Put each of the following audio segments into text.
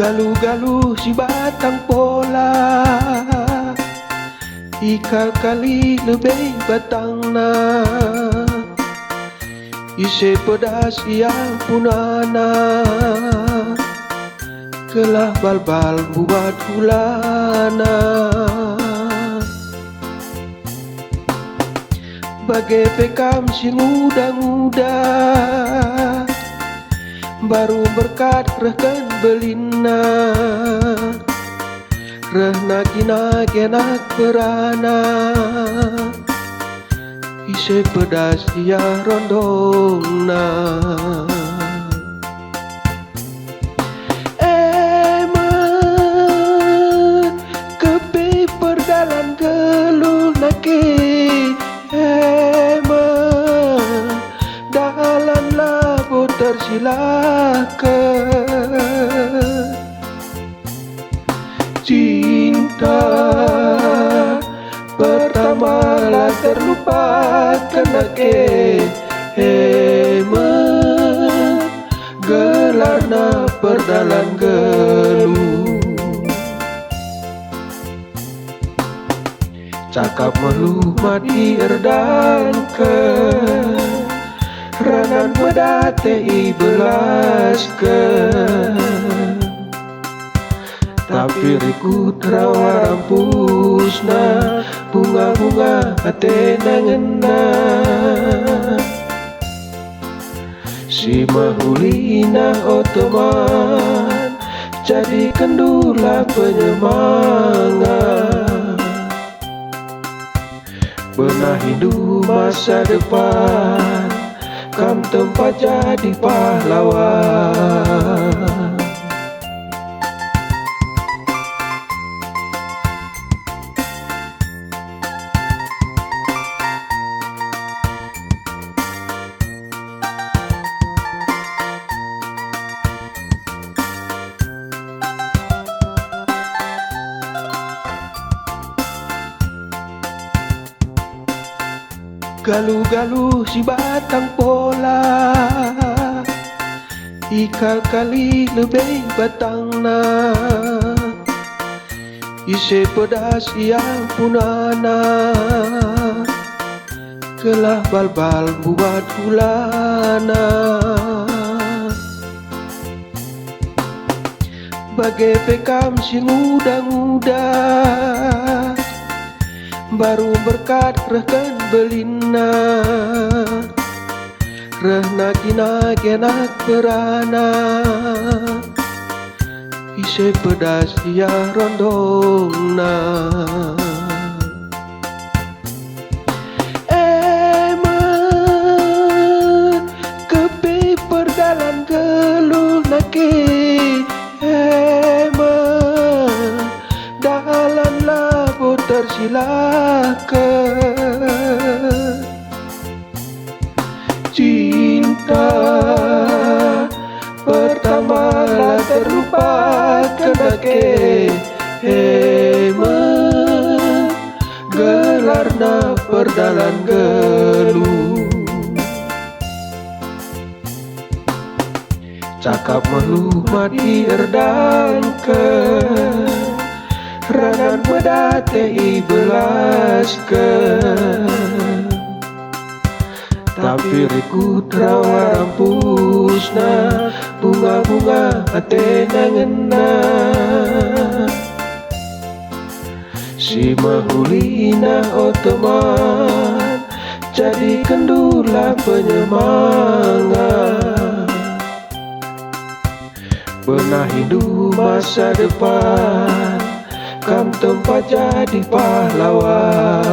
Galuh-galuh si batang pola, ikal kali lebih batangna, ise pedas yang punana, kelah bal-bal buat hulana. Bagai pekam si muda-muda, baru berkat rehkan belina, reh nagi-nagi nak perana, ise pedas dia rondongna. Eman kepe perdalan geluh nake, eman dalan labo tersilakan. Cinta pertama lah terlupakan nake, eman gelarna perdalan geluh. Cakap meluh mati erdankan, ranan pedate ibelaskan, tapi rikut rawa rampusna, bunga-bunga ate nangena. Si mahulina otoman, jadi kendula penyemangat, pernah hidup masa depan, kam tempat jadi pahlawan. Galuh-galuh si batang pola, ikal kali lebih batangna, ise pedas yang punana, kelah bal-bal buat hulana. Bagai pekam si muda-muda, baru berkat rehkan belina, reh nagi-nagi nak perana, ise pedas dia rondongna. Eman kepe perdalan geluh nake, eman dalan labo tersilakan. Cinta pertama lah terlupakan nake, eman gelarna perdalan geluh. Cakap meluh mati erdankan, ranan pedate ibelaskan, tapi rikut rawa rampusna, bunga-bunga ate nangena. Si mahulina otoman, jadi kendula penyemangat, pernah hidup masa depan, kam tempat jadi pahlawan.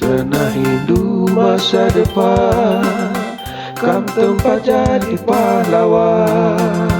Pernah hidup masa depan, kam tempat jadi pahlawan.